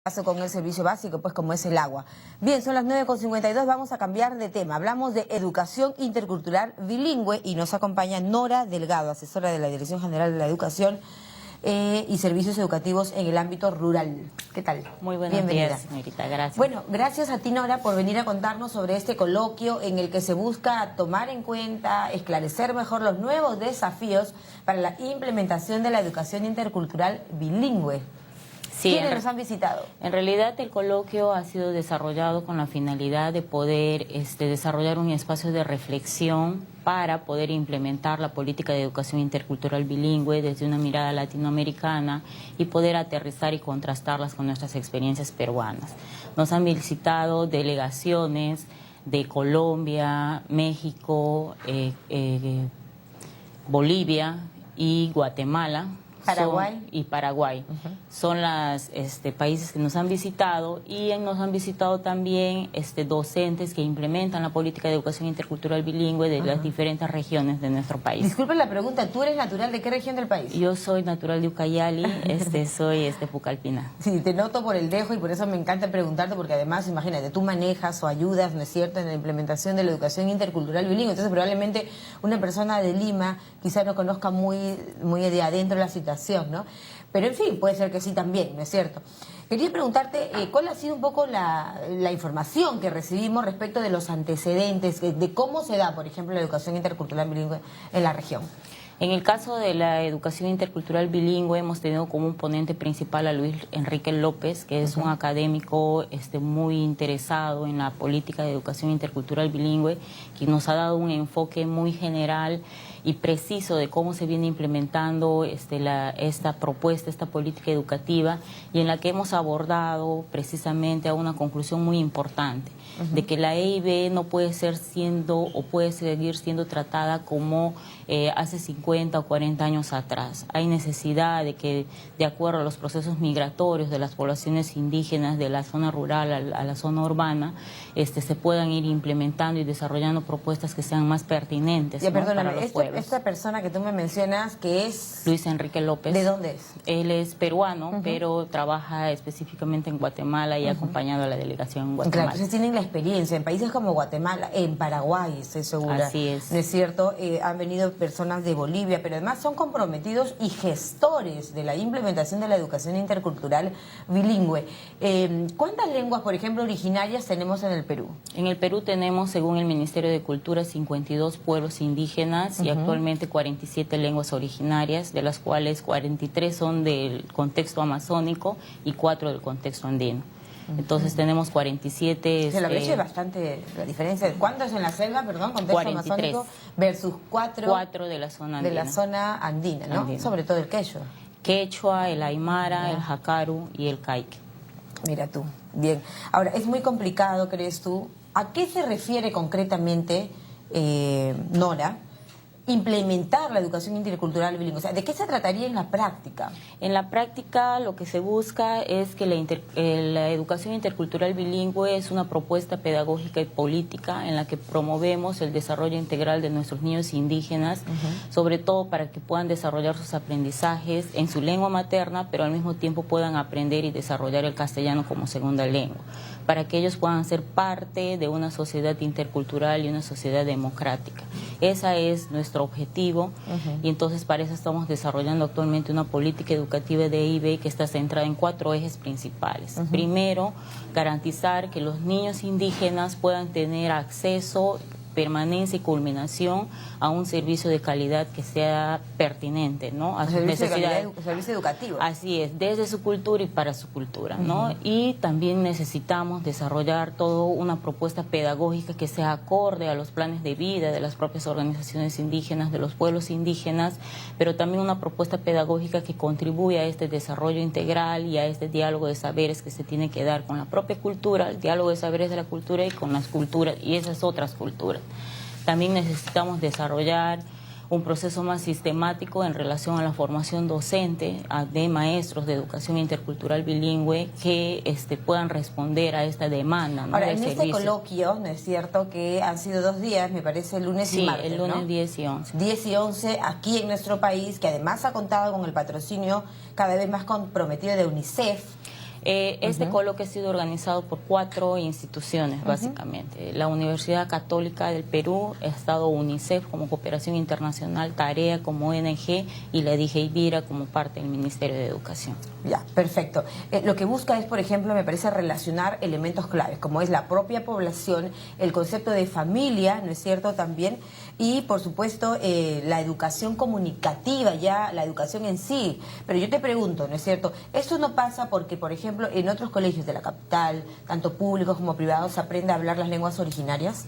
Caso con el servicio básico, pues como es el agua. Bien, son las 9:52, vamos a cambiar de tema. Hablamos de educación intercultural bilingüe y nos acompaña Nora Delgado, asesora de la Dirección General de la Educación y Servicios Educativos en el ámbito rural. ¿Qué tal? Muy buenos días, señorita, gracias. Bueno, gracias a ti, Nora, por venir a contarnos sobre este coloquio en el que se busca tomar en cuenta, esclarecer mejor los nuevos desafíos para la implementación de la educación intercultural bilingüe. Sí, ¿Quiénes nos han visitado? En realidad el coloquio ha sido desarrollado con la finalidad de poder desarrollar un espacio de reflexión para poder implementar la política de educación intercultural bilingüe desde una mirada latinoamericana y poder aterrizar y contrastarlas con nuestras experiencias peruanas. Nos han visitado delegaciones de Colombia, México, Bolivia y Guatemala. Paraguay. Y Paraguay. Son los países que nos han visitado y nos han visitado también docentes que implementan la política de educación intercultural bilingüe de las diferentes regiones de nuestro país. Disculpe la pregunta, ¿tú eres natural de qué región del país? Yo soy natural de Ucayali, soy Pucallpina. Sí, te noto por el dejo y por eso me encanta preguntarte, porque además, imagínate, tú manejas o ayudas, ¿no es cierto?, en la implementación de la educación intercultural bilingüe. Entonces, probablemente una persona de Lima quizá no conozca muy de adentro la situación, ¿no? Pero en fin, puede ser que sí también, ¿no es cierto? Quería preguntarte cuál ha sido un poco la información que recibimos respecto de los antecedentes, de cómo se da, por ejemplo, la educación intercultural bilingüe en la región. En el caso de la educación intercultural bilingüe hemos tenido como un ponente principal a Luis Enrique López, que es un académico muy interesado en la política de educación intercultural bilingüe, que nos ha dado un enfoque muy general y preciso de cómo se viene implementando esta propuesta, esta política educativa, y en la que hemos abordado precisamente a una conclusión muy importante, de que la EIB no puede ser o puede seguir siendo tratada como hace 50 o 40 años atrás. Hay necesidad de que, de acuerdo a los procesos migratorios de las poblaciones indígenas de la zona rural a la zona urbana, se puedan ir implementando y desarrollando propuestas que sean más pertinentes, ya, ¿no?, para los pueblos. Esta persona que tú me mencionas, que es... Luis Enrique López. ¿De dónde es? Él es peruano, pero trabaja específicamente en Guatemala y ha acompañado a la delegación en Guatemala. Claro, entonces tienen la experiencia en países como Guatemala, en Paraguay, estoy segura. Así es. ¿No es cierto? Han venido personas de Bolivia, pero además son comprometidos y gestores de la implementación de la educación intercultural bilingüe. ¿Cuántas lenguas, por ejemplo, originarias tenemos en el Perú? En el Perú tenemos, según el Ministerio de Cultura, 52 pueblos indígenas y actualmente 47 lenguas originarias, de las cuales 43 son del contexto amazónico y 4 del contexto andino. Entonces tenemos 47... Se la brecha es bastante la diferencia. ¿Cuántos en la selva, perdón, contexto 43. amazónico versus 4 de la zona andina? De la zona andina, ¿no? Andina. Sobre todo el quechua. Quechua, el aymara, el jacaru y el caique. Mira tú, bien. Ahora, es muy complicado, ¿crees tú? ¿A qué se refiere concretamente, Nora, implementar la educación intercultural bilingüe? O sea, ¿de qué se trataría en la práctica? En la práctica lo que se busca es que la educación intercultural bilingüe es una propuesta pedagógica y política en la que promovemos el desarrollo integral de nuestros niños indígenas, sobre todo para que puedan desarrollar sus aprendizajes en su lengua materna, pero al mismo tiempo puedan aprender y desarrollar el castellano como segunda lengua, para que ellos puedan ser parte de una sociedad intercultural y una sociedad democrática. Ese es nuestro objetivo y entonces para eso estamos desarrollando actualmente una política educativa de EIB que está centrada en 4 ejes principales. Primero, garantizar que los niños indígenas puedan tener acceso, permanencia y culminación a un servicio de calidad que sea pertinente, ¿no?, a sus necesidades. Servicio educativo. Así es, desde su cultura y para su cultura, ¿no? Y también necesitamos desarrollar toda una propuesta pedagógica que sea acorde a los planes de vida de las propias organizaciones indígenas, de los pueblos indígenas, pero también una propuesta pedagógica que contribuya a este desarrollo integral y a este diálogo de saberes que se tiene que dar con la propia cultura, el diálogo de saberes de la cultura y con las culturas y esas otras culturas. También necesitamos desarrollar un proceso más sistemático en relación a la formación docente de maestros de educación intercultural bilingüe que puedan responder a esta demanda, ¿no?, Ahora, en del este servicio. coloquio, ¿no es cierto?, que han sido 2 días, me parece, lunes y martes, Sí, el lunes, ¿no? 10 y 11. 10 y 11 aquí en nuestro país, que además ha contado con el patrocinio cada vez más comprometido de UNICEF. Este coloquio ha sido organizado por 4 instituciones, básicamente. La Universidad Católica del Perú, Estado UNICEF como Cooperación Internacional, Tarea como ONG y la DIGEIVIRA como parte del Ministerio de Educación. Ya, perfecto. Lo que busca es, por ejemplo, me parece relacionar elementos claves, como es la propia población, el concepto de familia, ¿no es cierto?, también, y por supuesto la educación comunicativa, ya la educación en sí. Pero yo te pregunto, ¿no es cierto?, esto no pasa porque, por ejemplo, en otros colegios de la capital, tanto públicos como privados, se aprende a hablar las lenguas originarias.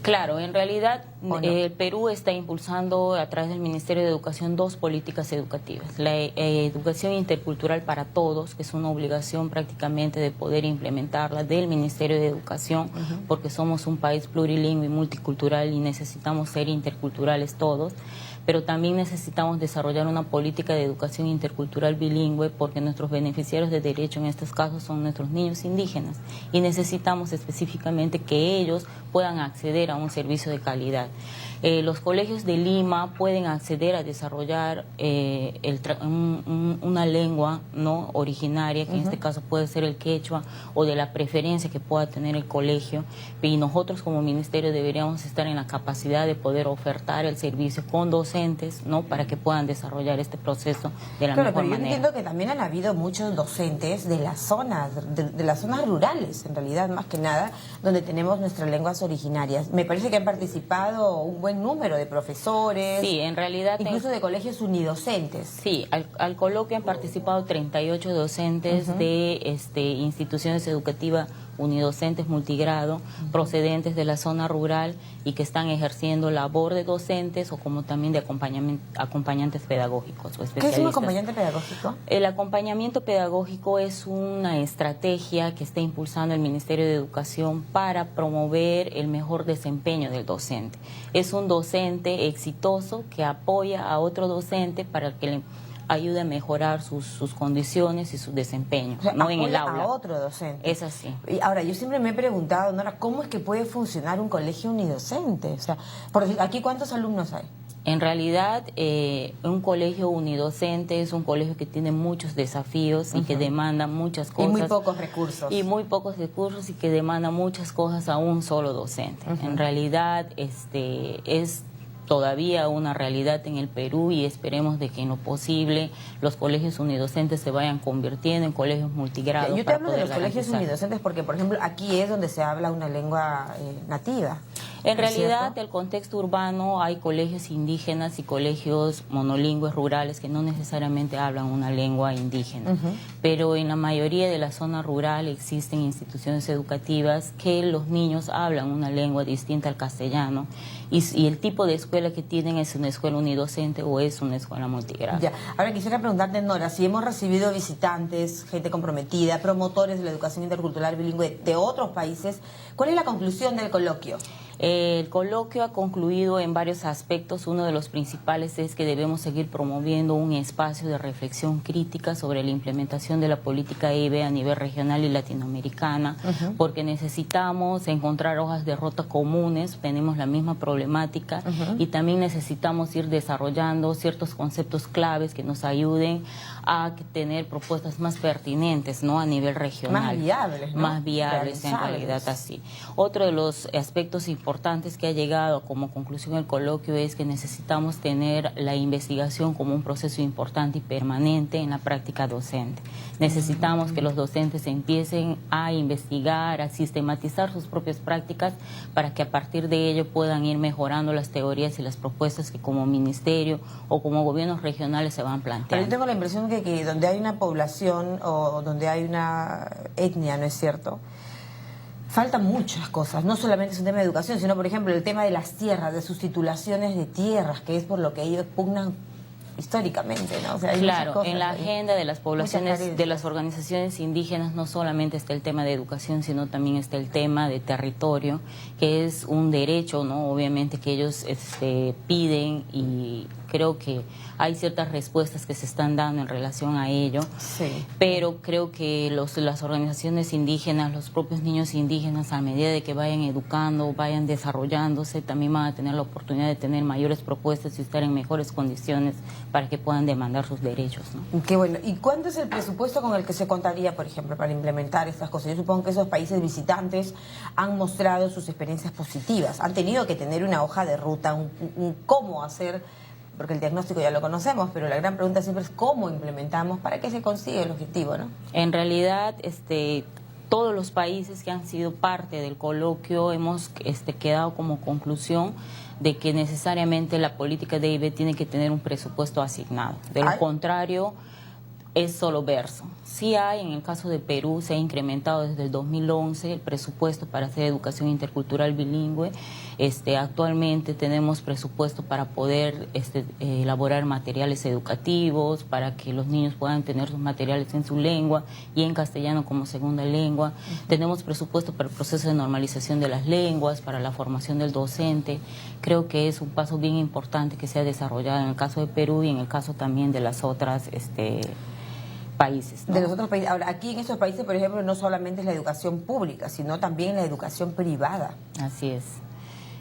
Claro, en realidad ¿O no? el Perú está impulsando a través del Ministerio de Educación 2 políticas educativas. La educación intercultural para todos, que es una obligación prácticamente de poder implementarla del Ministerio de Educación, porque somos un país plurilingüe y multicultural y necesitamos ser interculturales todos, pero también necesitamos desarrollar una política de educación intercultural bilingüe porque nuestros beneficiarios de derecho en estos casos son nuestros niños indígenas y necesitamos específicamente que ellos puedan acceder a un servicio de calidad. Los colegios de Lima pueden acceder a desarrollar una lengua no originaria, que en este caso puede ser el quechua, o de la preferencia que pueda tener el colegio, y nosotros como ministerio deberíamos estar en la capacidad de poder ofertar el servicio con docentes, ¿no?, para que puedan desarrollar este proceso de la mejor pero yo manera. entiendo que también han habido muchos docentes de las zonas, de las zonas rurales, en realidad, más que nada, donde tenemos nuestras lenguas originarias. Me parece que han participado un buen número de profesores. Sí, en realidad... Incluso de colegios unidocentes. Sí, al coloquio han participado 38 docentes de instituciones educativas unidocentes multigrado, procedentes de la zona rural y que están ejerciendo labor de docentes o como también de acompañantes pedagógicos o especialistas. ¿Qué es un acompañante pedagógico? El acompañamiento pedagógico es una estrategia que está impulsando el Ministerio de Educación para promover el mejor desempeño del docente. Es un docente exitoso que apoya a otro docente para que le ayude a mejorar sus condiciones y su desempeño, o sea, no en el aula. A otro docente. Es así. Y ahora, yo siempre me he preguntado, Nora, ¿cómo es que puede funcionar un colegio unidocente? O sea, aquí ¿cuántos alumnos hay? En realidad, un colegio unidocente es un colegio que tiene muchos desafíos y que demanda muchas cosas. Y muy pocos recursos. Y muy pocos recursos y que demanda muchas cosas a un solo docente. En realidad, es todavía una realidad en el Perú y esperemos de que en lo posible los colegios unidocentes se vayan convirtiendo en colegios multigrados. Yo te hablo de los colegios unidocentes porque, por ejemplo, aquí es donde se habla una lengua nativa. En realidad, el contexto urbano hay colegios indígenas y colegios monolingües rurales que no necesariamente hablan una lengua indígena, pero en la mayoría de la zona rural existen instituciones educativas que los niños hablan una lengua distinta al castellano y el tipo de escuela que tienen es una escuela unidocente o es una escuela multigrado. Ya. Ahora quisiera preguntarte, Nora, si hemos recibido visitantes, gente comprometida, promotores de la educación intercultural bilingüe de otros países, ¿cuál es la conclusión del coloquio? El coloquio ha concluido en varios aspectos. Uno de los principales es que debemos seguir promoviendo un espacio de reflexión crítica sobre la implementación de la política EIB a nivel regional y latinoamericana, porque necesitamos encontrar hojas de ruta comunes, tenemos la misma problemática y también necesitamos ir desarrollando ciertos conceptos claves que nos ayuden a tener propuestas más pertinentes, ¿no?, a nivel regional. Más viables, ¿no? Más viables, en realidad, así. Otro de los aspectos importantes que ha llegado como conclusión el coloquio es que necesitamos tener la investigación como un proceso importante y permanente en la práctica docente. Necesitamos que los docentes empiecen a investigar, a sistematizar sus propias prácticas para que a partir de ello puedan ir mejorando las teorías y las propuestas que como ministerio o como gobiernos regionales se van planteando. Pero yo tengo la impresión de que donde hay una población o donde hay una etnia, ¿no es cierto?, faltan muchas cosas, no solamente es un tema de educación, sino por ejemplo el tema de las tierras, de sus titulaciones de tierras, que es por lo que ellos pugnan históricamente, ¿no? O sea, claro, en la agenda de las poblaciones, de las organizaciones indígenas, no solamente está el tema de educación, sino también está el tema de territorio, que es un derecho, ¿no?, obviamente que ellos piden, y creo que hay ciertas respuestas que se están dando en relación a ello, pero creo que las organizaciones indígenas, los propios niños indígenas, a medida de que vayan educando, vayan desarrollándose, también van a tener la oportunidad de tener mayores propuestas y estar en mejores condiciones para que puedan demandar sus derechos, ¿no? Qué bueno. ¿Y cuánto es el presupuesto con el que se contaría, por ejemplo, para implementar estas cosas? Yo supongo que esos países visitantes han mostrado sus experiencias positivas, han tenido que tener una hoja de ruta, un cómo hacer, porque el diagnóstico ya lo conocemos, pero la gran pregunta siempre es cómo implementamos para que se consiga el objetivo, ¿no? En realidad, todos los países que han sido parte del coloquio hemos quedado como conclusión de que necesariamente la política de EIB tiene que tener un presupuesto asignado. De lo contrario, es solo verso. Sí hay, en el caso de Perú, se ha incrementado desde el 2011 el presupuesto para hacer educación intercultural bilingüe. Actualmente tenemos presupuesto para poder elaborar materiales educativos, para que los niños puedan tener sus materiales en su lengua y en castellano como segunda lengua. Tenemos presupuesto para el proceso de normalización de las lenguas, para la formación del docente. Creo que es un paso bien importante que se ha desarrollado en el caso de Perú y en el caso también de las otras países, ¿no? De los otros países. Ahora, aquí en esos países, por ejemplo, no solamente es la educación pública, sino también la educación privada. Así es.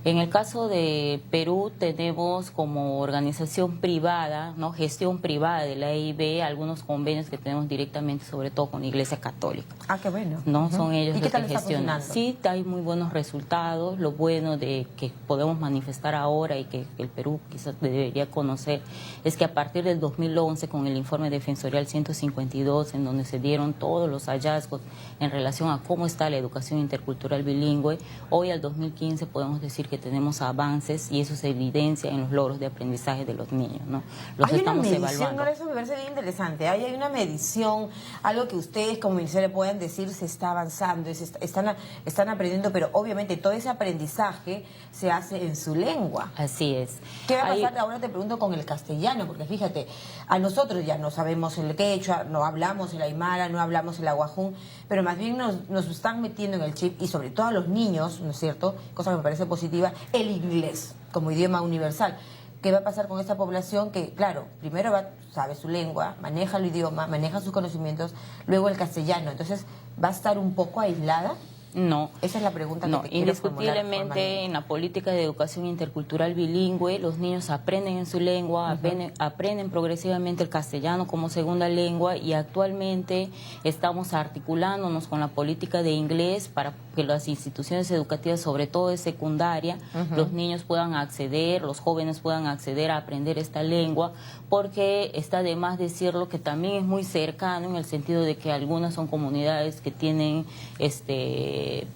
En el caso de Perú tenemos como organización privada, ¿no?, gestión privada de la EIB, algunos convenios que tenemos directamente, sobre todo con la Iglesia Católica. Ah, qué bueno. ¿No? Son ellos ¿Y los qué tal que está gestionan. funcionando? Sí, hay muy buenos resultados. Lo bueno de que podemos manifestar ahora y que el Perú quizás debería conocer es que a partir del 2011, con el informe defensorial 152, en donde se dieron todos los hallazgos en relación a cómo está la educación intercultural bilingüe, hoy al 2015 podemos decir que tenemos avances y eso se evidencia en los logros de aprendizaje de los niños, ¿no? Los estamos evaluando. Ahora eso me parece bien interesante. Hay una medición, algo que ustedes como ministerio puedan decir se está avanzando, están aprendiendo, pero obviamente todo ese aprendizaje se hace en su lengua. Así es. ¿Qué va a pasar? Ahora te pregunto con el castellano, porque fíjate, a nosotros ya no sabemos el quechua, no hablamos el aymara, no hablamos el aguajún, pero más bien nos están metiendo en el chip, y sobre todo a los niños, ¿no es cierto?, cosa que me parece positiva, el inglés como idioma universal. ¿Qué va a pasar con esta población que, claro, primero sabe su lengua, maneja el idioma, maneja sus conocimientos, luego el castellano? Entonces, ¿va a estar un poco aislada? No. Esa es la pregunta que no, te quiero formular indiscutiblemente en la política de educación intercultural bilingüe los niños aprenden en su lengua, aprenden progresivamente el castellano como segunda lengua, y actualmente estamos articulándonos con la política de inglés para que las instituciones educativas, sobre todo de secundaria, los niños puedan acceder, los jóvenes puedan acceder a aprender esta lengua, porque está de más decirlo que también es muy cercano en el sentido de que algunas son comunidades que tienen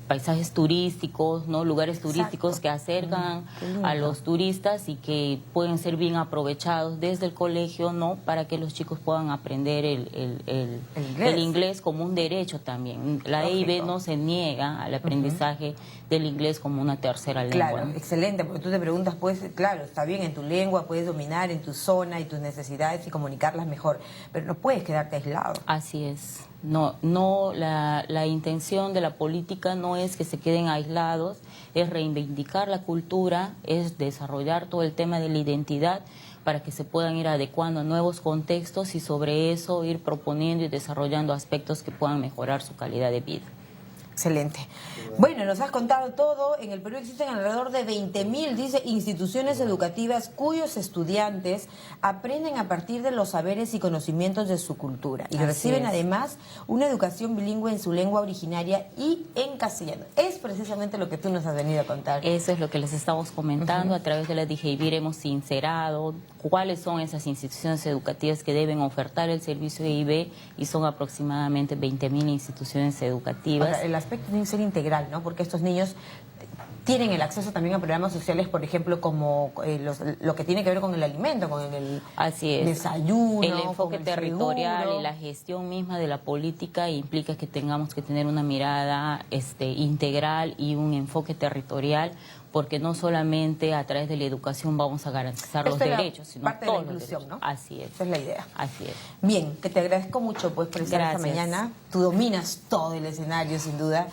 paisajes turísticos, ¿no?, lugares turísticos que acercan a los turistas y que pueden ser bien aprovechados desde el colegio, ¿no?, para que los chicos puedan aprender el inglés como un derecho también. La EIB no se niega al aprendizaje del inglés como una tercera lengua. Claro, excelente, porque tú te preguntas, pues, claro, está bien en tu lengua, puedes dominar en tu zona y tus necesidades y comunicarlas mejor, pero no puedes quedarte aislado. Así es. No, la intención de la política no es que se queden aislados, es reivindicar la cultura, es desarrollar todo el tema de la identidad para que se puedan ir adecuando a nuevos contextos y sobre eso ir proponiendo y desarrollando aspectos que puedan mejorar su calidad de vida. Excelente. Bueno, nos has contado todo. En el Perú existen alrededor de 20.000, dice, instituciones educativas cuyos estudiantes aprenden a partir de los saberes y conocimientos de su cultura y reciben además una educación bilingüe en su lengua originaria y en castellano. Es precisamente lo que tú nos has venido a contar. Eso es lo que les estamos comentando. A través de la DGIBIR hemos sincerado cuáles son esas instituciones educativas que deben ofertar el servicio de EIB, y son aproximadamente 20.000 instituciones educativas. Ahora, el aspecto tiene que ser integral, ¿no? Porque estos niños tienen el acceso también a programas sociales, por ejemplo, como lo que tiene que ver con el alimento, con el desayuno, el enfoque con el territorial seguro. Y la gestión misma de la política implica que tengamos que tener una mirada integral y un enfoque territorial, porque no solamente a través de la educación vamos a garantizar los derechos, sino parte todos de la inclusión, los derechos. ¿no? Así es. Esa es la idea. Así es. Bien, que te agradezco mucho pues por estar esta mañana. Tú dominas todo el escenario, sin duda,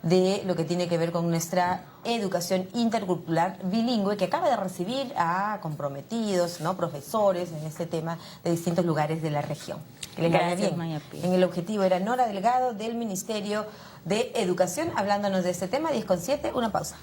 de lo que tiene que ver con nuestra educación intercultural bilingüe, que acaba de recibir a comprometidos, ¿no?, profesores en este tema de distintos lugares de la región. Que les vaya bien. En el objetivo era Nora Delgado del Ministerio de Educación, hablándonos de este tema. 10:07, una pausa.